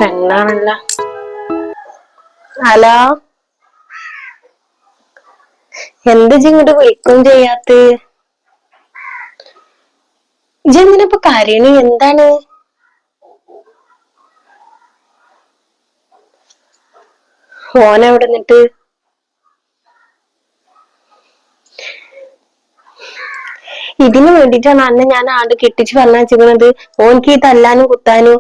പെണ്ണാണല്ല. Hello, എന്ത് ഇങ്ങോട്ട് വിളിക്കും ചെയ്യാത്ത? ഇജ്ജെന്തിനാ കരയണ്? എന്താണ്? ഓനെവിടെ നിന്നിട്ട്? ഇതിന് വേണ്ടിട്ടാണ് അന്ന് ഞാൻ ആണ്ട് കെട്ടിച്ച് പറഞ്ഞത്. ഓൻക്ക് ഈ തല്ലാനും കുത്താനും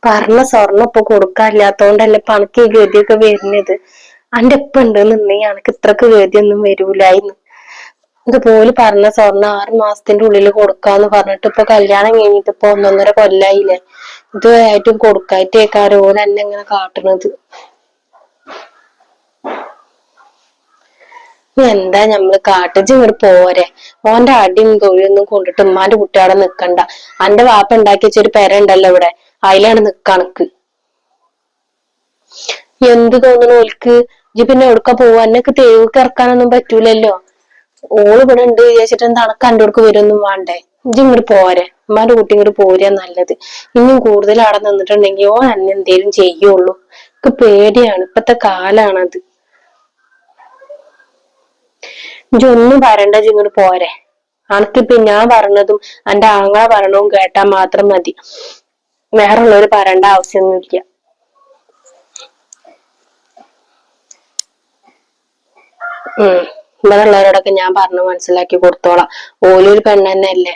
പറഞ്ഞ സ്വർണ്ണം ഇപ്പൊ കൊടുക്കാനില്ലാത്തോണ്ടല്ലേ ഇപ്പൊ അനക്ക് ഈ ഗതിയൊക്കെ വരുന്നത്. അന്റെ ഇപ്പ ഉണ്ടെന്നുണ്ടെങ്കിൽ അനക്ക് ഇത്രക്ക് ഗതിയൊന്നും വരൂലായിരുന്നു. ഇതുപോലെ പറഞ്ഞ സ്വർണ്ണം 6 മാസത്തിന്റെ ഉള്ളിൽ കൊടുക്കാന്ന് പറഞ്ഞിട്ട് ഇപ്പൊ കല്യാണം കഴിഞ്ഞിട്ട് ഇപ്പൊ 1.5 കൊല്ലായില്ലേ. ഇതുവരെയായിട്ടും കൊടുക്കായിട്ടേക്കാരം ഓൻ എന്നെ ഇങ്ങനെ കാട്ടുന്നത്. എന്താ ഞമ്മള് കാട്ടിച്ച് ഇങ്ങോട്ട് പോരെ. ഓന്റെ അടിയും തൊഴിയൊന്നും കൊണ്ടിട്ട് ഉമ്മാന്റെ കുട്ടിയോടെ നിക്കണ്ട. അന്റെ വാപ്പ ഉണ്ടാക്കി വെച്ചൊരു പെര ഉണ്ടല്ലോ ഇവിടെ, അതിലാണ് നിക്കണക്ക്. എന്ത് തോന്നണു ഓൽക്ക്? ഇജ്ജ് പിന്നെ എവിടുക്ക പോവാ? എന്നൊക്കെ തെരുവുക്ക് ഇറക്കാനൊന്നും പറ്റൂലല്ലോ. ഓള് ഇവിടെ ഉണ്ട് വിചാരിച്ചിട്ട് എന്താ അനക്ക് അന്റെ അടുക്ക് വരുമൊന്നും വേണ്ടേ? ഇജ്ജ് ഇങ്ങോട്ട് പോരെ. ഉമ്മാന്റെ കുട്ടി ഇങ്ങോട്ട് പോരാ നല്ലത്. ഇനിയും കൂടുതൽ അവിടെ നിന്നിട്ടുണ്ടെങ്കിൽ ഓൻ അന്നെ എന്തേലും ചെയ്യുള്ളൂ. എനിക്ക് പേടിയാണ്. ഇപ്പത്തെ കാലാണത്. ഇജ്ജൊന്നും പറയണ്ട, ഇജ്ജ് ഇങ്ങോട്ട് പോരെ. അനക്കിപ്പൊ ഞാൻ പറഞ്ഞതും എന്റെ ആങ്ങള പറയണതും കേട്ടാ മാത്രം മതി. വേറുള്ളവര് പറയേണ്ട ആവശ്യമൊന്നുമില്ല. ഇവിടെ ഉള്ളവരോടൊക്കെ ഞാൻ പറഞ്ഞു മനസ്സിലാക്കി കൊടുത്തോളാം. ഓലൊരു പെണ്ണെന്നല്ലേ.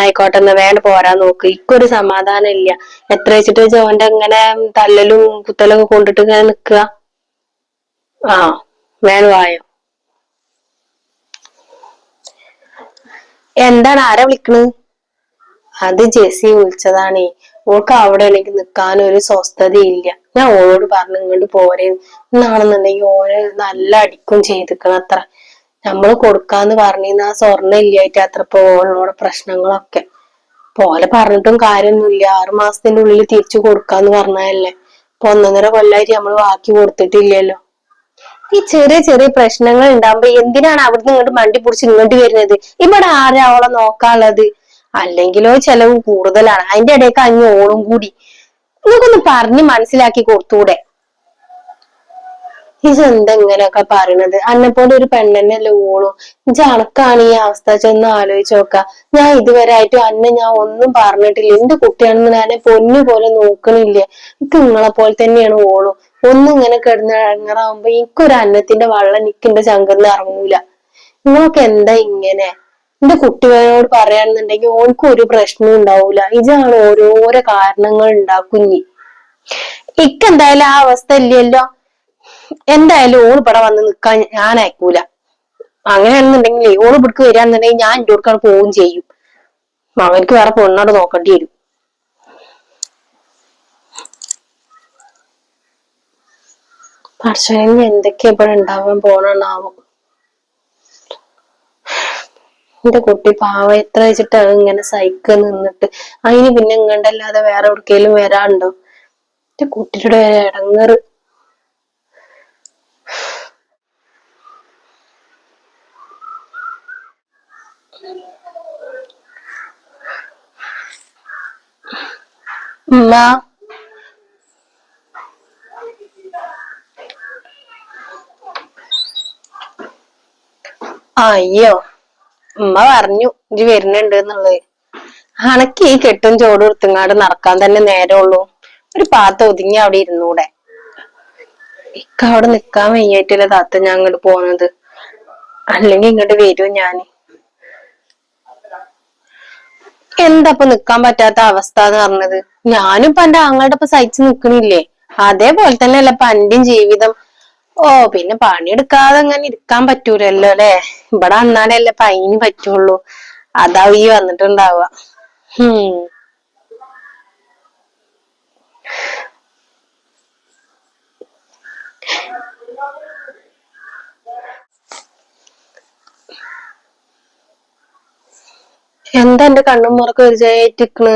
ആയിക്കോട്ടെ, എന്നാ വേണ്ട പോരാൻ നോക്ക്. ഇക്കൊരു സമാധാനം ഇല്ല. എത്ര വെച്ചിട്ട് ഓന്റെ ഇങ്ങനെ തല്ലലും കുത്തലും ഒക്കെ കൊണ്ടിട്ട് ഇങ്ങനെ നിക്കുക. വേണം വായോ. എന്താണ്? ആരാ വിളിക്കണ്? അത് ജെസ്സി വിളിച്ചതാണേ. ഓൾക്ക് അവിടെ എനിക്ക് നിക്കാനൊരു സ്വസ്ഥതയില്ല. ഞാൻ ഓളോട് പറഞ്ഞു ഇങ്ങോട്ട് പോരെ. എന്നാണെന്നുണ്ടെങ്കിൽ ഓന് നല്ല അടിക്കും ചെയ്തിക്കണത്ര. നമ്മള് കൊടുക്കാന്ന് പറഞ്ഞിരുന്ന ആ സ്വർണ്ണം ഇല്ലായിട്ട് അത്ര ഇപ്പൊ ഓളോടെ പ്രശ്നങ്ങളൊക്കെ. പോലെ പറഞ്ഞിട്ടും കാര്യമൊന്നുമില്ല. 6 മാസത്തിന്റെ ഉള്ളിൽ തിരിച്ചു കൊടുക്കാന്ന് പറഞ്ഞതല്ലേ. ഇപ്പൊ 1.5 കൊല്ലായിട്ട് നമ്മള് ബാക്കി കൊടുത്തിട്ടില്ലല്ലോ. ഈ ചെറിയ ചെറിയ പ്രശ്നങ്ങൾ ഉണ്ടാവുമ്പോ എന്തിനാണ് അവിടുന്ന് ഇങ്ങോട്ട് മണ്ടി പിടിച്ച് ഇങ്ങോട്ട് വരുന്നത്? ഇവിടെ ആരാ അവളെ നോക്കാനുള്ളത്? അല്ലെങ്കിലോ ചെലവ് കൂടുതലാണ്. അതിന്റെ ഇടയ്ക്ക് അഞ്ഞ് ഓളും കൂടി. നിങ്ങൾക്കൊന്ന് പറഞ്ഞ് മനസ്സിലാക്കി കൊടുത്തൂടെ? ഇതെന്താ ഇങ്ങനെയൊക്കെ പറയണത്? അന്നെപ്പോലെ ഒരു പെണ്ണെന്നല്ലേ ഓളും. ഇജ്ജ് അണക്കാണ് ഈ അവസ്ഥ ചെന്ന് ആലോചിച്ച് നോക്ക. ഞാൻ ഇതുവരെ ആയിട്ടും അന്നെ ഞാൻ ഒന്നും പറഞ്ഞിട്ടില്ല. എന്റെ കുട്ടിയാണെന്ന് ഞാൻ പൊന്നു പോലെ നോക്കണില്ലേ. എനിക്ക് നിങ്ങളെ പോലെ തന്നെയാണ് ഓളും. ഒന്നും ഇങ്ങനെ കിടന്ന് ഇറങ്ങാറാവുമ്പോ എനിക്കൊരു അന്നത്തിന്റെ വെള്ളം നിൽക്കുന്ന ചങ്കന്ന് ഇറങ്ങൂല. നിങ്ങളൊക്കെ എന്താ ഇങ്ങനെ? എന്റെ കുട്ടികളോട് പറയാണെന്നുണ്ടെങ്കിൽ ഓൾക്കും ഒരു പ്രശ്നവും ഉണ്ടാവൂല. ഇതാണ് ഓരോരോ കാരണങ്ങൾ ഉണ്ടാക്കുന്നി. ഇക്കെന്തായാലും ആ അവസ്ഥ ഇല്ലല്ലോ. എന്തായാലും ഓള് ഇവിടെ വന്ന് നിക്കാൻ ഞാൻ അയക്കൂല. അങ്ങനെയാണെന്നുണ്ടെങ്കിൽ ഓള് ഇവിടേക്ക് വരികയാണെന്നുണ്ടെങ്കിൽ ഞാൻ എന്റെ അടുക്കാണ് പോവുകയും ചെയ്യും. അവനക്ക് വേറെ പെണ്ണോട് നോക്കേണ്ടി വരും. പക്ഷേ എന്തൊക്കെയാ ഇവിടെ ഉണ്ടാവാൻ പോണെന്നാവും. എന്റെ കുട്ടി പാവം എത്ര വെച്ചിട്ട് ഇങ്ങനെ സൈക്കിൾ നിന്നിട്ട് അതിന് പിന്നെ ഇങ്ങണ്ടല്ലാതെ വേറെ എവിടേക്കെങ്കിലും വരാനുണ്ടോ? എന്റെ കുട്ടിയുടെ ഇടങ്ങറ്. ഉമ്മ, അയ്യോ, ഉമ്മ പറഞ്ഞു ഇജ്ജ് വരുന്നുണ്ട് എന്നുള്ളത്. അനക്ക് ഈ കെട്ടും ചോടും എടുത്തങ്ങാട് നടക്കാൻ തന്നെ നേരമുള്ളൂ. ഒരു പാത്ത ഒതുങ്ങി അവിടെ ഇരുന്നൂടെ? ഇക്ക അവിടെ നിക്കാൻ വയ്യായിട്ടില്ല താത്ത ഞാൻ അങ്ങോട്ട് പോകുന്നത്. അല്ലെങ്കിൽ ഇങ്ങോട്ട് വരും ഞാന്. എന്താ ഇപ്പൊ നിക്കാൻ പറ്റാത്ത അവസ്ഥ എന്ന് പറഞ്ഞത്? ഞാനും ഇപ്പൊ എന്റെ ആങ്ങളുടെ ഇപ്പൊ സഹിച്ചു നിക്കണില്ലേ? അതേപോലെ തന്നെയല്ല ഇപ്പൊ എന്റെയും ജീവിതം. പിന്നെ പണിയെടുക്കാതെ അങ്ങനെ ഇരിക്കാൻ പറ്റൂലല്ലോ അല്ലെ. ഇവിടെ വന്നാലല്ലേ ഇപ്പൊ അതിന് പറ്റുള്ളൂ. അതാവും ഈ വന്നിട്ടുണ്ടാവുക. എന്താ എന്റെ കണ്ണും മുറക്ക് ഒരു ജയിറ്റിക്കണ്?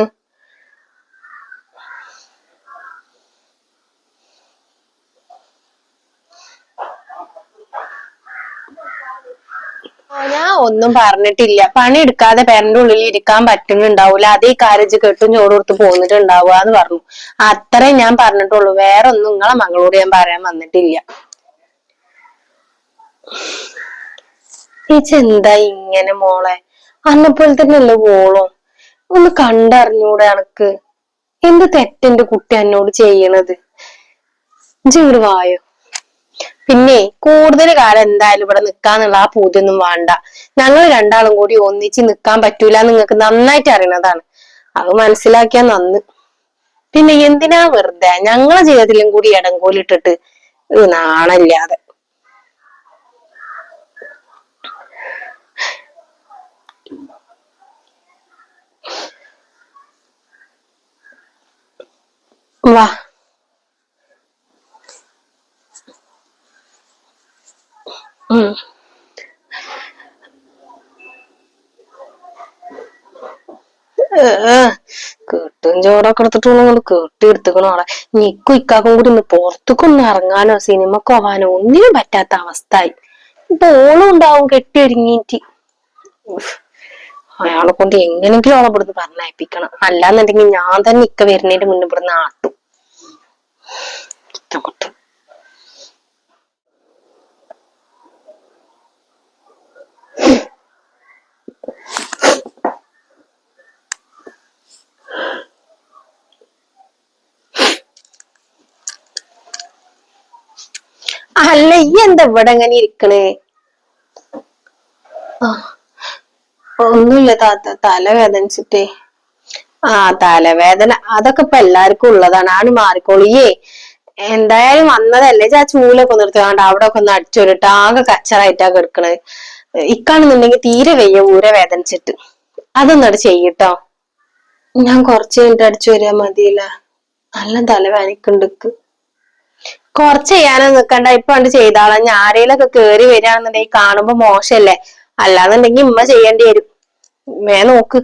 ഞാൻ ഒന്നും പറഞ്ഞിട്ടില്ല. പണി എടുക്കാതെ പേരന്റെ ഉള്ളിൽ ഇരിക്കാൻ പറ്റുന്നുണ്ടാവൂല, അതേ കാര്യം കെട്ടും ചോറ് കൊടുത്ത് പോന്നിട്ടുണ്ടാവുക എന്ന് പറഞ്ഞു. അത്രേ ഞാൻ പറഞ്ഞിട്ടുള്ളൂ. വേറെ ഒന്നും നിങ്ങളെ മകളോട് ഞാൻ പറയാൻ വന്നിട്ടില്ല. എന്താ ഇങ്ങനെ മോളെ? അന്നെപ്പോലെ തന്നെയല്ലേ മോളും? ഒന്ന് കണ്ടറിഞ്ഞൂടെ എനക്ക്? എന്ത് തെറ്റെന്റെ കുട്ടി എന്നോട് ചെയ്യണത്? ഇങ്ങട് വായോ. പിന്നെ കൂടുതൽ കാലം എന്തായാലും ഇവിടെ നിക്കാന്നുള്ള ആ പൂതിയൊന്നും വേണ്ട. ഞങ്ങൾ രണ്ടാളും കൂടി ഒന്നിച്ച് നിക്കാൻ പറ്റൂല നിങ്ങൾക്ക് നന്നായിട്ട് അറിയണതാണ്. അത് മനസ്സിലാക്കിയാ നന്ന്. പിന്നെ എന്തിനാ വെറുതെ ഞങ്ങളെ ജീവിതത്തിലും കൂടി ഇടങ്കോലിട്ടിട്ട് നാണല്ലാതെ. വാ. കേട്ടും ചോറൊക്കെ എടുത്തിട്ടുള്ള കേട്ടി എടുത്തുക്കണോളെ. നിക്കും ഇക്കാക്കും കൂടി ഒന്ന് പുറത്തേക്കൊന്നും ഇറങ്ങാനോ സിനിമക്കോ പോവാനോ ഒന്നിനും പറ്റാത്ത അവസ്ഥയായി. ഇപ്പൊ ഓളും ഉണ്ടാവും കെട്ടി ഒരുങ്ങിയിട്ട്. അയാളെ കൊണ്ട് എങ്ങനെങ്കിലും അവളെ ഇവിടുന്ന് പറഞ്ഞയപ്പിക്കണം. അല്ലാന്നുണ്ടെങ്കിൽ ഞാൻ തന്നെ ഇക്ക വരുന്നതിന്റെ മുന്നേ ഇവിടുന്ന് ആട്ടും. അല്ല ഈ എന്താ ഇവിടെ എങ്ങനെ ഇരിക്കണേ? ഒന്നുമില്ല താത്ത, തലവേദനിച്ചിട്ടേ. തലവേദന അതൊക്കെ ഇപ്പൊ എല്ലാവർക്കും ഉള്ളതാണ്. ആണ് മാറിക്കോളിയേ. എന്തായാലും വന്നതല്ലേ, ആ ചൂലൊക്കെ ഒന്ന് എടുത്തുകൊണ്ട് അവിടെ ഒക്കെ ഒന്ന് അടിച്ചൊരിട്ട്. ആകെ കച്ചറായിട്ടാ കിടക്കണത്. ഇക്കാണെന്നുണ്ടെങ്കിൽ തീരെ വയ്യ ഊര വേദനിച്ചിട്ട്. അതൊന്നട് ചെയ്യട്ടോ. ഞാൻ കുറച്ച് കഴിഞ്ഞിട്ട് അടിച്ചു വരിക മതിയില്ല. നല്ല തലവേദനിക്കുണ്ട്. കുറച്ച് ചെയ്യാനും നിക്കണ്ട, ഇപ്പൊ കണ്ട് ചെയ്താളാ. ഞാൻ ആരേലൊക്കെ കേറി വരികയാണെന്നുണ്ടെങ്കിൽ കാണുമ്പോ മോശല്ലേ. അല്ലാന്നുണ്ടെങ്കി ഉമ്മ ചെയ്യേണ്ടി വരും. നോക്ക്.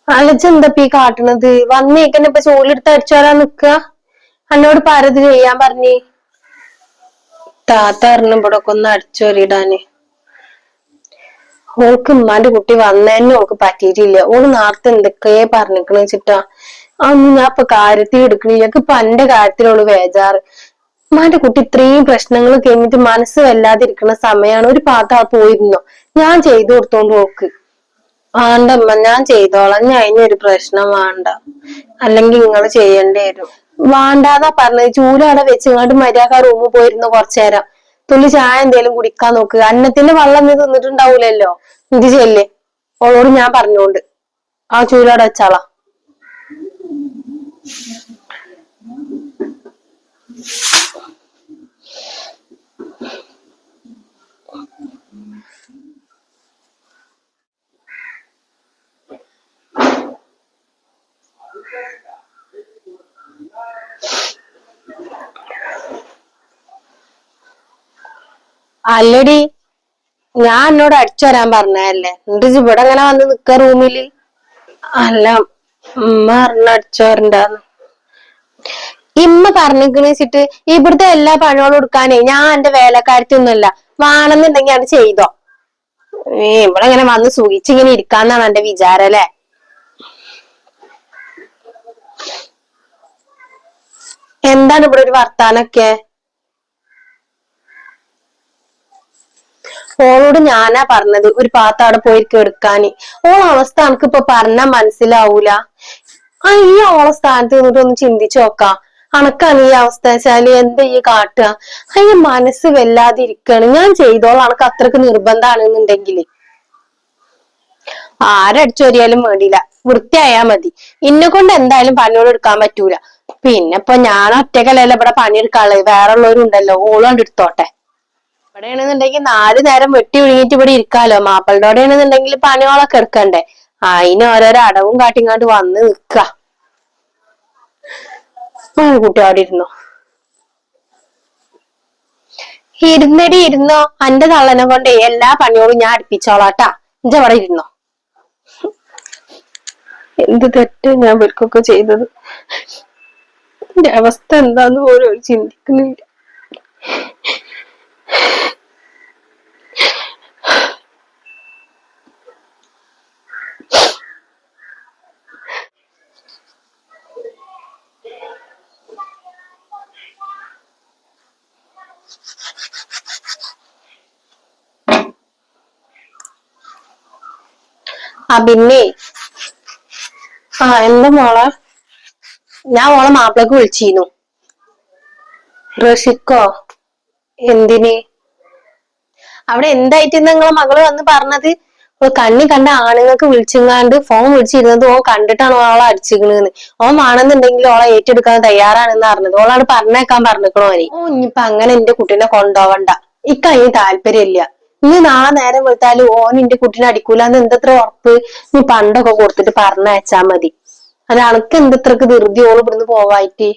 അലജെന്തപ്പ ഈ കാട്ടണത്? വന്നേക്കന്നെ ഇപ്പൊ ചോലെടുത്ത് അടിച്ചു വരാൻ നിക്ക. എന്നോട് പരത് ചെയ്യാൻ പറഞ്ഞേ. താത്ത അറിഞ്ഞു ഇവിടെ ഒക്കെ ഒന്ന് അടിച്ചു വരിടാന്. ഓൾക്ക് ഉമ്മാന്റെ കുട്ടി വന്നതന്നെ ഓൾക്ക് പറ്റിയിട്ടില്ല. ഓള് നേരത്തെ എന്തൊക്കെയെ പറഞ്ഞിക്കണ വെച്ചിട്ടാ. അതൊന്നും ഞാൻ ഇപ്പൊ കാര്യത്തിൽ എടുക്കണില്ല. ഇപ്പൊ എന്റെ കാര്യത്തിലുള്ള ബേജാറ്. ഉമ്മാന്റെ കുട്ടി ഇത്രയും പ്രശ്നങ്ങൾ കഴിഞ്ഞിട്ട് മനസ്സ് വല്ലാതിരിക്കുന്ന സമയമാണ്. ഒരു പാത്ത പോയിരുന്നോ? ഞാൻ ചെയ്തു കൊടുത്തോണ്ട് നോക്ക്. വേണ്ടമ്മ, ഞാൻ ചെയ്തോളാം. ഞാൻ അതിനൊരു പ്രശ്നം വേണ്ട. അല്ലെങ്കിൽ നിങ്ങള് ചെയ്യേണ്ടി വരും. വേണ്ടാന്നാ പറഞ്ഞത്. ചൂലവിടെ വെച്ചിങ്ങാണ്ട് മര്യാദ റൂമിൽ പോയിരുന്നോ കുറച്ചേരം. തുള്ളി ചായ എന്തേലും കുടിക്കാൻ നോക്ക്. അന്നത്തിന്റെ വെള്ളം നീ തിന്നിട്ടുണ്ടാവൂലല്ലോ. ഇത് ചെല്ലേ. ഓളോട് ഞാൻ പറഞ്ഞോണ്ട് ആ ചൂലവിടെ വെച്ചാളാ. അല്ലടി, ഞാൻ എന്നോട് അടിച്ചു വരാൻ പറഞ്ഞതല്ലേ. എന്നിട്ട് ഇവിടെ എങ്ങനെ വന്ന് നിക്ക റൂമില്? അല്ല, ഉമ്മ പറഞ്ഞ അടിച്ചു വരണ്ടാന്ന്. ഇമ്മ പറഞ്ഞിക്കണ വെച്ചിട്ട് ഇവിടുത്തെ എല്ലാ പണികളും എടുക്കാനേ ഞാൻ എന്റെ വേലക്കാരത്തൊന്നുമല്ല. വേണമെന്നുണ്ടെങ്കിൽ അത് ചെയ്തോ. ഇവിടെ ഇങ്ങനെ വന്ന് സൂഹിച്ചിങ്ങനെ ഇരിക്കാന്നാണ് എന്റെ വിചാരം അല്ലേ? എന്താണ് ഇവിടെ ഒരു വർത്താനൊക്കെ? ഓളോട് ഞാനാ പറഞ്ഞത് ഒരു പാത്ത അവിടെ പോയി എടുക്കാന്. ഓള അവസ്ഥ എനിക്കിപ്പൊ പറഞ്ഞാ മനസ്സിലാവൂല. ഈ ഓളെ സ്ഥാനത്ത് നിന്നിട്ട് ഒന്ന് ചിന്തിച്ചു നോക്കാം. അണക്കാണ് ഈ അവസ്ഥ വെച്ചാല് എന്താ ഈ കാട്ടുക? അതിന് മനസ്സ് വല്ലാതിരിക്കാണ്. ഞാൻ ചെയ്തോളാം, അണക്ക് അത്രക്ക് നിർബന്ധാണെന്നുണ്ടെങ്കില്. ആരടിച്ചൊരിയാലും വേണ്ടില്ല, വൃത്തിയായാ മതി. ഇന്നെ കൊണ്ട് എന്തായാലും പണിയോട് എടുക്കാൻ പറ്റൂല. പിന്നെ ഇപ്പൊ ഞാൻ ഒറ്റക്കല്ലല്ലോ ഇവിടെ പണിയെടുക്കാനുള്ളത്. വേറെ ഉള്ളവരുണ്ടല്ലോ. ഓളും കണ്ട് എടുത്തോട്ടെ. ഇവിടെയാണെന്നുണ്ടെങ്കിൽ 4 നേരം വെട്ടി ഒഴുങ്ങിട്ട് ഇവിടെ ഇരിക്കാലോ. മാപ്പിളുടെ ആണെന്നുണ്ടെങ്കിൽ പണിയോളൊക്കെ എടുക്കണ്ടേ. അതിന് ഓരോരോ അടവും കാട്ടിങ്ങാണ്ട് വന്ന് നിക്ക. കുട്ടി അവിടെ ഇരുന്നോ, ഇരുന്നടി ഇരുന്നോ. അന്റെ തള്ളനെ കൊണ്ട് എല്ലാ പണിയോടും ഞാൻ അടുപ്പിച്ചോളാട്ടാ. ഇജ്ജ് അവിടെ ഇരുന്നോ. എന്ത് തെറ്റ് ഞാൻ ഇവർക്കൊക്കെ ചെയ്തത്. എന്റെ അവസ്ഥ എന്താന്ന് പോലും ചിന്തിക്കുന്നില്ല. പിന്നെ എന്താ മോളെ, ഞാൻ മോളെ മാപ്പിളക്ക് വിളിച്ചിരുന്നു. റഷിക്കോ? എന്തിന്? അവിടെ എന്തായിട്ട് നിങ്ങളെ മകള് വന്ന് പറഞ്ഞത്? കണ്ണി കണ്ട ആണുങ്ങൾക്ക് വിളിച്ചിങ്ങാണ്ട് ഫോൺ വിളിച്ചിരുന്നത് ഓൻ കണ്ടിട്ടാണ് ഓളെ അടിച്ചിക്കണെന്ന്. ഓൻ വേണമെന്നുണ്ടെങ്കിൽ ഓളെ ഏറ്റെടുക്കാൻ തയ്യാറാണെന്ന് അറിഞ്ഞത്. ഓളാണ് പറഞ്ഞേക്കാൻ പറഞ്ഞിക്കണോ ഓന്. ഇനിയിപ്പൊ അങ്ങനെ എന്റെ കുട്ടീനെ കൊണ്ടുപോവണ്ട, ഇക്കതിന് താല്പര്യമില്ല. ഇനി നാളെ നേരം വെളുത്താലും ഓൻ എന്റെ കുട്ടീനെ അടിക്കൂലെന്ന് എന്തത്ര ഉറപ്പ്? നീ പണ്ടൊക്കെ കൊടുത്തിട്ട് പറഞ്ഞയച്ചാ മതി. അത് അനക്ക് എന്തത്രക്ക് ധൃതി ഓള് ഇവിടുന്ന് പോവായിട്ട്?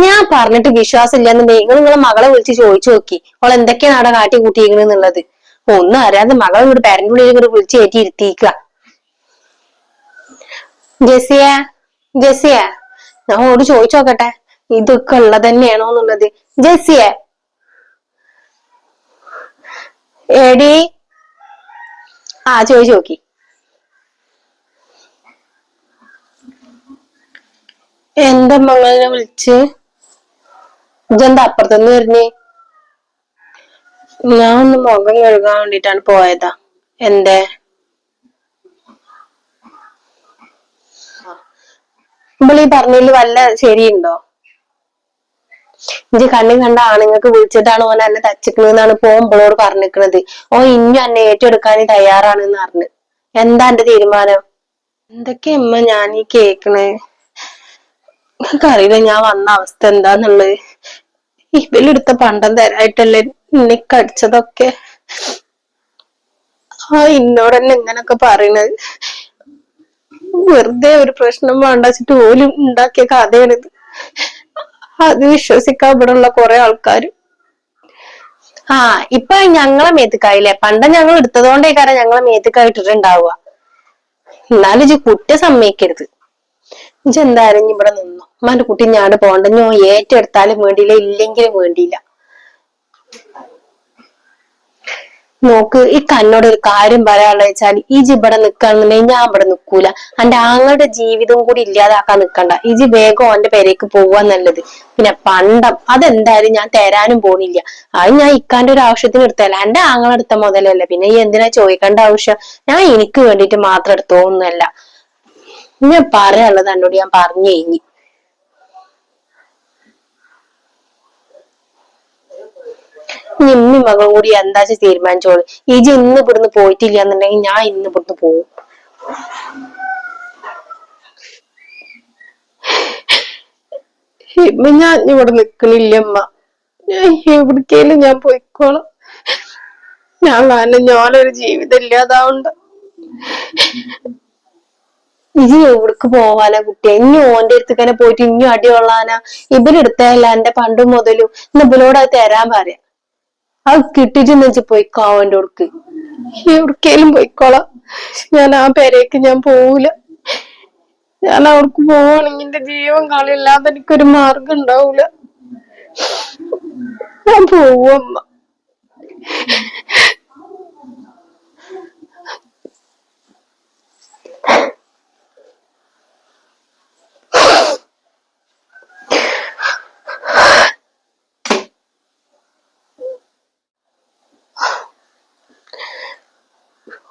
ഞാൻ പറഞ്ഞിട്ട് വിശ്വാസം ഇല്ലാന്ന് നിങ്ങളെ മകളെ വിളിച്ച് ചോദിച്ചു നോക്കി ഓൾ എന്തൊക്കെയാണ് അവിടെ കാട്ടി കൂട്ടിയിരിക്കണെന്നുള്ളത്. ഒന്നും അറിയാതെ മകളെ ഇവിടെ പേരന്റുള്ളിൽ കൂടെ വിളിച്ച് കയറ്റി ഇരുത്തിക്ക. ജെസിയ, ജെസിയ, ഞാൻ ഓട് ചോദിച്ചു നോക്കട്ടെ ഇതൊക്കെ ഉള്ളത് തന്നെയാണോന്നുള്ളത്. ജെസിയ, എടി, ചോദിച്ചു നോക്കി. എന്റെ മകളെ വിളിച്ച് ഇജെന്താ അപ്പുറത്തുനിന്ന് വരുന്നേ? ഞാൻ ഒന്ന് മുഖം കഴുകാൻ വേണ്ടിട്ടാണ് പോയതാ. എന്തേ? ഈ പറഞ്ഞതിൽ വല്ല ശരിയുണ്ടോ? ഇജ്ജ് കണ്ണി കണ്ട ആണുങ്ങൾക്ക് വിളിച്ചിട്ടാണ് ഓൻ എന്നെ തച്ചിക്കണെന്നാണ് പോകുമ്പോളോട് പറഞ്ഞിക്കണത്. ഓൻ ഇന്നും എന്നെ ഏറ്റെടുക്കാൻ തയ്യാറാണെന്ന് പറഞ്ഞു. എന്താ എന്റെ തീരുമാനം? എന്തൊക്കെ അമ്മ ഞാൻ ഈ കേക്കണേ? എനിക്കറിയില്ല ഞാൻ വന്ന അവസ്ഥ എന്താന്നുള്ളത്. ഇവലെടുത്ത പണ്ടം തരായിട്ടല്ലേ എന്നെ കടിച്ചതൊക്കെ. ഇന്നോടന്നെ ഇങ്ങനൊക്കെ പറയണത്. വെറുതെ ഒരു പ്രശ്നം വേണ്ടാച്ചിട്ട് ഓലും ഉണ്ടാക്കിയ കഥയാണിത്. അത് വിശ്വസിക്കാൻ ഇവിടെ ഉള്ള കുറെ ആൾക്കാര്. ഇപ്പൊ ഞങ്ങളെ മേത്തുക്കായില്ലേ? പണ്ടം ഞങ്ങൾ എടുത്തതുകൊണ്ടേ കാരണം ഞങ്ങളെ മേത്തുക്കായിട്ടിട്ടുണ്ടാവുക. എന്നാലും ഇജ്ജ് കുറ്റം സമ്മതിക്കരുത്. ഇജ്ജ് എന്തായാലും ഇവിടെ നിന്നോ. ഉമ്മാന്റെ കുട്ടി ഞാട് പോണ്ട. ഞാൻ ഏറ്റെടുത്താലും വേണ്ടിയില്ല, ഇല്ലെങ്കിലും വേണ്ടിയില്ല. നോക്ക്, ഈ തന്നോട് ഒരു കാര്യം പറയാനുള്ള വെച്ചാൽ ഇജ് ഇവിടെ നിക്കാന്നുണ്ടെങ്കിൽ ഞാൻ ഇവിടെ നിക്കൂല. എന്റെ ആങ്ങളുടെ ജീവിതവും കൂടി ഇല്ലാതാക്കാൻ നിക്കണ്ട. ഇജ് വേഗം ഓന്റെ പെരേക്ക് പോവാ നല്ലത്. പിന്നെ പണ്ടം അതെന്തായാലും ഞാൻ തരാനും പോണില്ല. അത് ഞാൻ ഇക്കാന്റെ ഒരു ആവശ്യത്തിന് എടുത്തല്ല, എന്റെ ആങ്ങളെടുത്ത മുതലല്ലേ. പിന്നെ ഈ എന്തിനാ ചോദിക്കേണ്ട ആവശ്യം? ഞാൻ എനിക്ക് വേണ്ടിട്ട് മാത്രം എടുത്തോന്നല്ല. ഞാൻ പറയാനുള്ളത് എന്നോട് ഞാൻ പറഞ്ഞു കഴിഞ്ഞു. ഇന്ന് മകൻ കൂടി എന്താ തീരുമാനിച്ചോളൂ. ഇജ് ഇന്ന് ഇവിടുന്ന് പോയിട്ടില്ല എന്നുണ്ടെങ്കിൽ ഞാൻ ഇന്ന് ഇവിടുന്ന് പോവും. ഇപ്പൊ ഞാൻ ഇവിടെ നിക്കണില്ല അമ്മ. എവിടേക്കേലും ഞാൻ പോയിക്കോളാം. ഞാൻ കാരണം ഞാനൊരു ജീവിതം ഇല്ലാതാവണ്ട. ഇജ് എവിടേക്ക് പോവാനാ കുട്ടിയെ? ഇനി ഓന്റെ അടുത്തേക്കന്നെ പോയിട്ട് ഇനി അടി കൊള്ളാനാ? ഇവരെടുത്തല്ല എന്റെ പണ്ടും മുതലും. ഇന്ന് ഇവരോട് അത് തരാൻ പറയാം. അത് കിട്ടിട്ടെന്ന് വെച്ച് പോയിക്കോ അവന്റെ അടുക്ക്. എവിടേക്കേലും പോയിക്കോളാം. ഞാൻ ആ പെരേക്ക് ഞാൻ പോവൂല. ഞാൻ അവർക്ക് പോവാണെങ്കിൽ എന്റെ ജീവൻ കളിയില്ലാതെ എനിക്കൊരു മാർഗം ഉണ്ടാവൂല. ഞാൻ പോവമ്മ.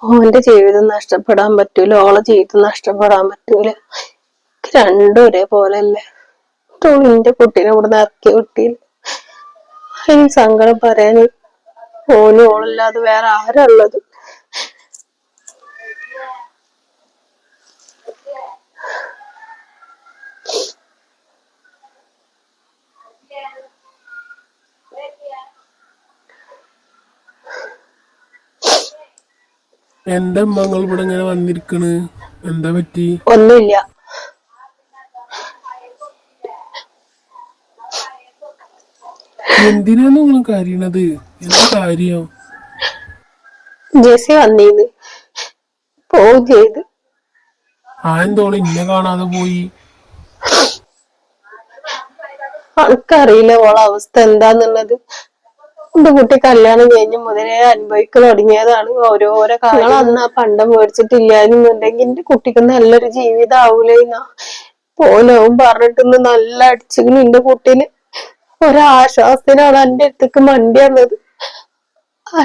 ഓന്റെ ജീവിതം നഷ്ടപ്പെടാൻ പറ്റൂല, ഓളെ ജീവിതം നഷ്ടപ്പെടാൻ പറ്റൂല. രണ്ടും ഒരേപോലെ അല്ലേ. എന്റെ കുട്ടീനെ ഇവിടുന്ന് ഇറക്കി വിട്ടില്ല. അതിന് സങ്കടം പറയാന് ഓനും ഓളല്ലാതെ വേറെ ആരാ ഉള്ളത്? എന്റെ അമ്മങ്ങൾ ഇവിടെ ഇങ്ങനെ വന്നിരിക്കണ്, എന്താ പറ്റി? ഒന്നുമില്ല. എന്തിനാണ് നിങ്ങൾ കരയണത്? എന്താ കാര്യം? ജെസ്സി വന്നീന്ന് പോവും ചെയ്ത്. എന്തോള് ഇന്നെ കാണാതെ പോയി? അനക്കറിയില്ല ഓളെ അവസ്ഥ എന്താന്നുള്ളത്. എന്റെ കുട്ടി കല്യാണം കഴിഞ്ഞ് മുതലേ അനുഭവിക്കാൻ തുടങ്ങിയതാണ് ഓരോരോ കാര്യങ്ങൾ. അന്ന് ആ പണ്ടം മേടിച്ചിട്ടില്ലാന്നുണ്ടെങ്കിൽ എന്റെ കുട്ടിക്ക് നല്ലൊരു ജീവിതം ആവൂലെന്നാ പോലവും പറഞ്ഞിട്ടൊന്ന് നല്ല അടിച്ചിരുന്നു. എന്റെ കുട്ടീന് ഒരാശ്വാസത്തിനാണ് എന്റെ അടുത്തേക്ക് മണ്ടി വന്നത്.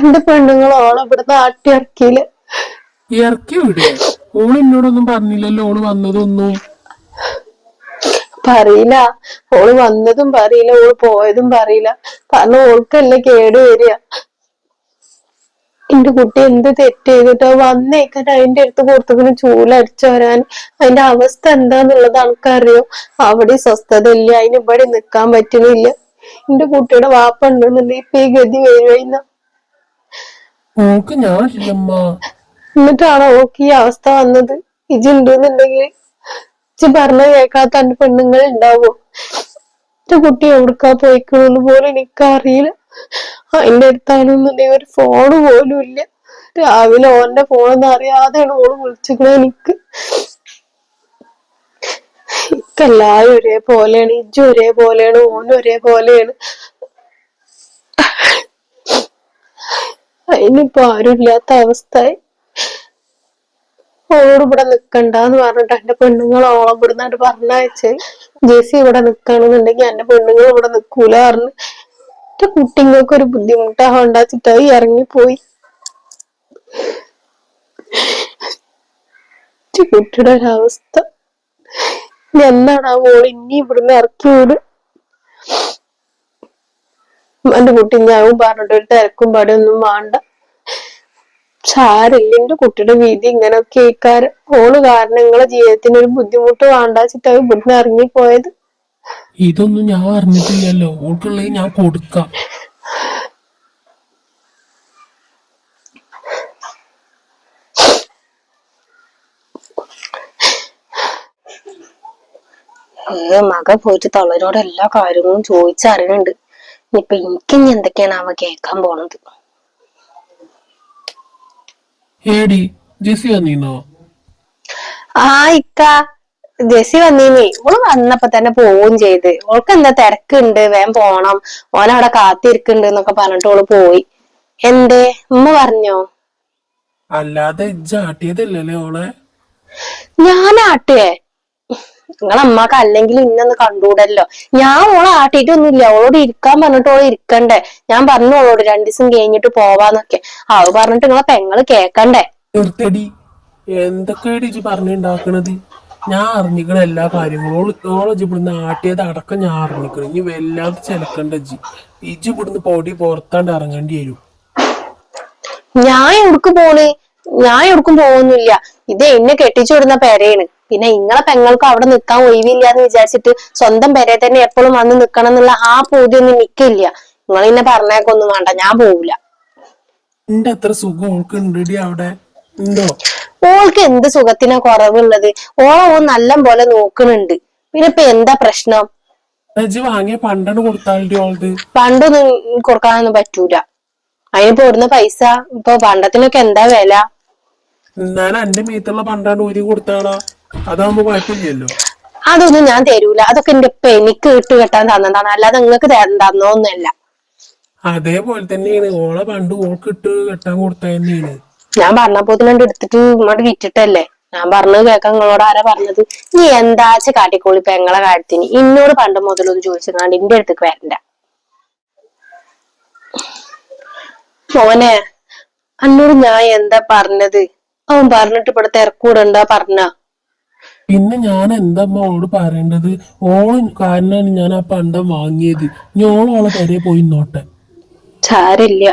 എന്റെ പെണ്ണുങ്ങളോളം ഇവിടുന്ന് ആട്ടി ഇറക്കിയില്ല. ഇറക്കി വിടെ? ഓള് എന്നോടൊന്നും പറഞ്ഞില്ലല്ലോ, ഓള് വന്നതൊന്നും. പറയില്ല, ഓള് വന്നതും പറയില്ല, ഓള് പോയതും പറയില്ല. കാരണം ഓൾക്കല്ലേ കേട് വരിക. എന്റെ കുട്ടി എന്ത് തെറ്റ് ചെയ്തിട്ടോ വന്നേക്കാൻ അതിന്റെ അടുത്ത് കൊടുത്തതിന് ചൂലടിച്ചു വരാൻ. അതിന്റെ അവസ്ഥ എന്താന്നുള്ളത് ആൾക്കറിയോ? അവിടെ സ്വസ്ഥത ഇല്ല, അതിന് ഇവിടെ നിക്കാൻ പറ്റുന്നില്ല. എന്റെ കുട്ടിയുടെ വാപ്പ ഉണ്ടെന്നുണ്ടെങ്കിൽ ഇപ്പൊ ഈ ഗതി വരുന്ന. ഓൾക്ക് ഞാനില്ലമ്മ. എന്നിട്ടാണോ ഓൾക്ക് ഈ അവസ്ഥ വന്നത്? ഇജുണ്ടെന്നുണ്ടെങ്കിൽ ഇജ് പറഞ്ഞ കേൾക്കാത്ത എന്റെ പെണ്ണുങ്ങൾ ഉണ്ടാവോ? എന്റെ കുട്ടി എവിടുക്കാ പോയിക്കണെന്ന് പോലും എനിക്കറിയില്ല. അതിന്റെ അടുത്താണെന്നുണ്ടെങ്കിൽ ഒരു ഫോണ് പോലും ഇല്ല. രാവിലെ ഓന്റെ ഫോണെന്ന് അറിയാതെയാണ് ഓള് വിളിച്ചിക്കണ. എനിക്കെല്ലാരും ഒരേപോലെയാണ്, ഇജ്ജും ഒരേപോലെയാണ്, ഓനും ഒരേപോലെയാണ്. അതിനിപ്പോ ആരും ഇല്ലാത്ത അവസ്ഥയായി. ഓളോട് ഇവിടെ നിക്കണ്ടെന്ന് പറഞ്ഞിട്ട് എന്റെ പെണ്ണുങ്ങൾ ഓളം ഇവിടുന്നായിട്ട് പറഞ്ഞയച്ച്. ജെസ്സി ഇവിടെ നിക്കണെന്നുണ്ടെങ്കിൽ എന്റെ പെണ്ണുങ്ങൾ ഇവിടെ നിക്കൂല പറഞ്ഞു. എന്റെ കുട്ടിങ്ങൾക്ക് ഒരു ബുദ്ധിമുട്ടാണ്ടാച്ചിട്ടായി ഇറങ്ങിപ്പോയി. കുട്ടിയുടെ ഒരവസ്ഥ എന്താണ് ആ ഓൾ ഇനി ഇവിടുന്ന് ഇറക്കി വിടും. എന്റെ കുട്ടി ഞാവും പറഞ്ഞിട്ട് ഒരു തിരക്കും പടിയൊന്നും വേണ്ട. സാരില്ല, എന്റെ കുട്ടിയുടെ വീതി ഇങ്ങനൊക്കെ ഇക്കാരം. ഓള് കാരണം നിങ്ങളെ ജീവിതത്തിന് ഒരു ബുദ്ധിമുട്ട് വേണ്ടാച്ചിട്ടായി ഇവിടുന്ന് ഇറങ്ങിപ്പോയത്. ഇതൊന്നും ഞാൻ അറിഞ്ഞിട്ടില്ലല്ലോ, ഓൾക്കുള്ളത് ഞാൻ കൊടുക്കാം. മകൻ പോയിട്ട് തള്ളനോട് എല്ലാ കാര്യങ്ങളും ചോദിച്ചറിയണുണ്ട്. ഇനിയിപ്പൊ എനിക്കിനി എന്തൊക്കെയാണ് അവ കേൾക്കാൻ പോണത്. ഏടി ജെസ്സി വന്നീന്നോ? ഇക്ക ജെസ്സി വന്നീനി. ഓള് വന്നപ്പോ തന്നെ പോവും ചെയ്ത്. ഓൾക്ക് എന്താ തിരക്കുണ്ട്, വേഗം പോണം, ഓനവിടെ കാത്തിരിക്കുന്നുണ്ട് എന്നൊക്കെ പറഞ്ഞിട്ട് ഓള് പോയി. എന്തേ ഉമ്മ പറഞ്ഞോ? അല്ലാതെ ഇജ്ജാട്ടിയതല്ലേ ഓളെ? ഞാനാട്ടേ? നിങ്ങളമ്മക്ക് അല്ലെങ്കിൽ ഇന്നൊന്ന് കണ്ടൂടല്ലോ. ഞാൻ ഓളെ ആട്ടിട്ടൊന്നുമില്ല. ഓളോട് ഇരിക്കാൻ പറഞ്ഞിട്ട് ഓള് ഇരിക്കണ്ടേ. ഞാൻ പറഞ്ഞു ഓളോട് 2 ദിവസം കഴിഞ്ഞിട്ട് പോവാന്നൊക്കെ. അത് പറഞ്ഞിട്ട് നിങ്ങളെ പെങ്ങള് കേക്കണ്ടേ? നിർത്തടി, എന്തൊക്കെയാടി ഇജ്ജ് പറഞ്ഞുണ്ടാക്കണത്? ഞാൻ അറിഞ്ഞിക്കണ എല്ലാ കാര്യങ്ങളും. ഓളെ ഇജ്ജ് ഇവിടുന്ന് ആട്ടിയത് അടക്കം ഞാൻ അറിഞ്ഞിക്കണ. ഇനി വല്ലാതെ ചെലക്കണ്ട ഇജ്ജ് ഇവിടുന്ന് പൊടി പുറത്താണ്ട് ഇറങ്ങേണ്ടി വരും. ഞാൻ എവിടേക്ക് പോണ്? ഞാൻ എവിടേക്കും പോകുന്നില്ല. ഇത് എന്നെ കെട്ടിച്ചു വിടുന്ന പെരയാണ്. പിന്നെ ഇങ്ങളെ പെങ്ങൾക്ക് അവിടെ നിക്കാൻ ഒഴിവില്ല എന്ന് വിചാരിച്ചിട്ട് സ്വന്തം പെരയെ തന്നെ എപ്പോഴും വന്ന് നിക്കണം എന്നുള്ള ആ പൂതിയൊന്നും നിക്കില്ല. നിങ്ങൾ എന്നെ പറഞ്ഞേക്കൊന്നും വേണ്ട, ഞാൻ പോവില്ല. എന്റെ അത്ര സുഖം ഓൾക്ക് ഉണ്ടടി അവിടെ? ഉണ്ടോ? ഓൾക്ക് എന്ത് സുഖത്തിനാ കുറവുള്ളത്? ഓളെ ഓൻ നല്ല പോലെ നോക്കണുണ്ട്. പിന്നെ ഇപ്പൊ എന്താ പ്രശ്നം? ഇജ്ജ് വാങ്ങിയ പണ്ടാണ് കൊടുത്താളുടെ ഓളത്. പണ്ടൊന്നും കൊടുക്കാനൊന്നും പറ്റൂല. അതിനിപ്പോ ഇവിടുന്ന പൈസ? ഇപ്പൊ പണ്ടത്തിനൊക്കെ എന്താ വില? എന്നാലും എന്റെ മീത്തുള്ള പണ്ടാണ്ട് ഊരി കൊടുത്താളാ, അതാവുമ്പോ കുഴപ്പമില്ലല്ലോ. അതൊന്നും ഞാൻ തരൂല. അതൊക്കെ എന്റെ ഇപ്പൊ എനിക്ക് ഇട്ട് കെട്ടാൻ തന്നതാണ്, അല്ലാതെ നിങ്ങൾക്ക് തന്നോന്നല്ല. അതേപോലെ തന്നെയാണ് ഓളെ പണ്ട് ഓൾക്ക് ഇട്ട് കെട്ടാൻ കൊടുത്ത തന്നെയാണ്. ഞാൻ പറഞ്ഞപ്പോ തന്നെ എടുത്തിട്ട് ഇങ്ങോട്ട് വിറ്റിട്ടല്ലേ. ഞാൻ പറഞ്ഞത് കേൾക്കാൻ നിങ്ങളോട് ആരാ പറഞ്ഞത്? നീ എന്താച്ച കാട്ടിക്കോളി പെങ്ങളെ കാര്യത്തിന്. ഇന്നോട് പണ്ട് മുതലൊന്നും ചോദിച്ചിങ്ങാണ്ട് എന്റെ അടുത്തേക്ക് വരണ്ട. മോനെ, അന്നോട് ഞാൻ എന്താ പറഞ്ഞത്? അവൻ പറഞ്ഞിട്ട് ഇവിടെ തിരക്കൂടണ്ടാ പറഞ്ഞ? പിന്നെ ഞാൻ എന്താ ഓളോട് പറയേണ്ടത്? ഓള് കാരണമാണ് ഞാൻ ആ പണ്ടം വാങ്ങിയത്. ഇനി ഓളോളെ പെരയെ പോയി നോട്ടെ. സാരില്ല,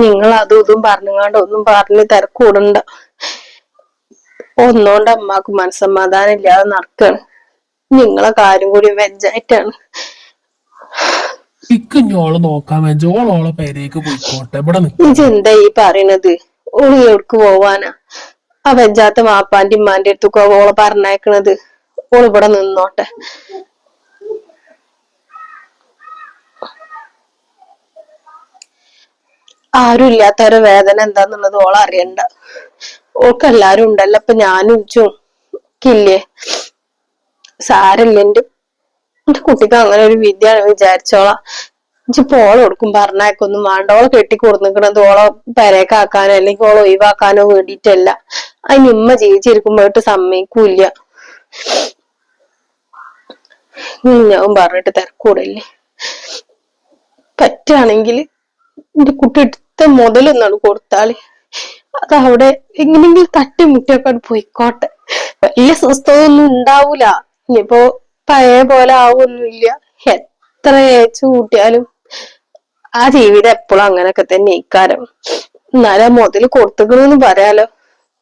നിങ്ങൾ അതും ഇതും പറഞ്ഞുങ്ങാണ്ട് ഒന്നും പറഞ്ഞ് തിരക്കൂടണ്ട. ഒന്നോണ്ട് അമ്മാക്ക് മനസ്സമാധാനം ഇല്ലാതെ നടക്കാണ്. നിങ്ങളെ കാര്യം കൂടി വെജായിട്ടാണ്. ഇക്ക് ഞോളെ നോക്കാൻ വെച്ച ഓളോളെ പേരേക്ക് പോയിക്കോട്ടെ ഇവിടെ ഇജെന്താ ഈ പറയണത്? ഓള് എവിടക്ക് പോവാനാ? ആ വെഞ്ചാത്ത മാപ്പാന്റെ ഇമ്മാന്റെ അടുത്തൊക്കെ ഓളെ പറഞ്ഞേക്കണത്. ഓള് ഇവിടെ നിന്നോട്ടെ. ആരും ഇല്ലാത്തവരെ വേദന എന്താന്നുള്ളത് ഓള് അറിയണ്ട. ഓൾക്ക് എല്ലാരും ഉണ്ടല്ലോ. ഇപ്പൊ ഞാനും ഇച്ചും ഇല്ലേ? സാരല്ല. എന്റെ കുട്ടിക്ക് അങ്ങനെ ഒരു വിദ്യയാണ് വിചാരിച്ചോളാം. ഇച്ചിപ്പോ ഓളെ കൊടുക്കും പറഞ്ഞേക്കൊന്നും വേണ്ട. ഓളെ കെട്ടിക്കൊടുന്നിക്കണത് ഓളെ പെരേക്കാക്കാനോ അല്ലെങ്കിൽ ഓളെ ഒഴിവാക്കാനോ വേണ്ടിയിട്ടല്ല. അതിന് ഉമ്മ ജീവിച്ചിരിക്കുമ്പോട്ട് സമ്മതിക്കൂല്ല. ഞാൻ പറഞ്ഞിട്ട് തിരക്കൂടല്ലേ. പറ്റുകയാണെങ്കിൽ എന്റെ കുട്ടി എടുത്ത മുതലൊന്നാണ് കൊടുത്താളി. അതവിടെ എങ്ങനെയെങ്കിലും തട്ടിമുട്ടിയൊക്കെ പോയിക്കോട്ടെ. വലിയ സ്വസ്ഥതൊന്നും ഉണ്ടാവൂല. ഇനിയിപ്പോ പഴയ പോലെ ആവൊന്നുമില്ല. എത്ര ഏച്ചു കൂട്ടിയാലും ആ ജീവിതം എപ്പോഴും അങ്ങനൊക്കെ തന്നെ ഇക്കാരം. എന്നാലും ആ മുതല് കൊടുത്തുക്കണെന്ന് പറയാലോ.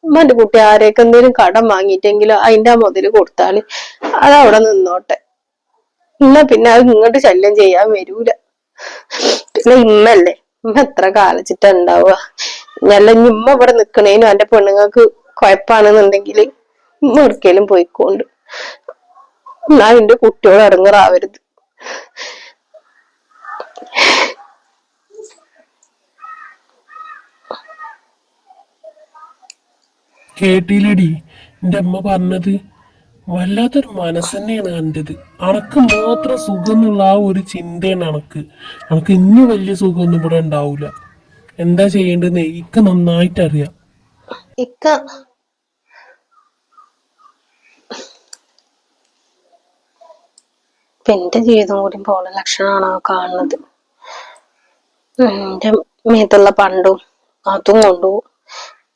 ഉമ്മാന്റെ കുട്ടി ആരെയൊക്കെ എന്തെങ്കിലും കടം വാങ്ങിയിട്ടെങ്കിലും അതിന്റെ ആ മുതല് കൊടുത്താല് അതവിടെ നിന്നോട്ടെ. എന്നാ പിന്നെ അത് ഇങ്ങോട്ട് ശല്യം ചെയ്യാൻ വരൂല. പിന്നെ ഇമ്മല്ലേ, ഉമ്മ എത്ര കാലിച്ചിട്ടാ ഉണ്ടാവുക. നല്ല ഇനി ഉമ്മ ഇവിടെ നിക്കണേനും എന്റെ പെണ്ണുങ്ങൾക്ക് കുഴപ്പാണെന്നുണ്ടെങ്കിൽ ഉമ്മ എവിടേക്കേലും പോയിക്കോണ്ട്. എന്നാ എന്റെ കുട്ടിയോട് ഇറങ്ങറാവരുത്. കേട്ടില്ലടി എന്റെ അമ്മ പറഞ്ഞത്? വല്ലാത്തൊരു മനസ്സ് തന്നെയാണ് എന്റേത്. അനക്ക് മാത്രം സുഖം എന്നുള്ള ആ ഒരു ചിന്തയാണ് അനക്ക് ഇനി വലിയ സുഖമൊന്നും ഇവിടെ ഉണ്ടാവൂല. എന്താ ചെയ്യേണ്ടതെന്ന് എനിക്ക് നന്നായിട്ട് അറിയാം. ഇക്ക ഇപ്പൊ എന്റെ ജീവിതം കൂടി പോണ ലക്ഷണമാണോ കാണുന്നത്? എന്റെ മേത്തുള്ള പണ്ടും അതും കൊണ്ടുപോകും.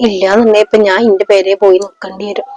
ഇല്ലാന്നുണ്ടെ ഇപ്പൊ ഞാൻ എന്റെ പേരെ പോയി നിക്കേണ്ടി വരും.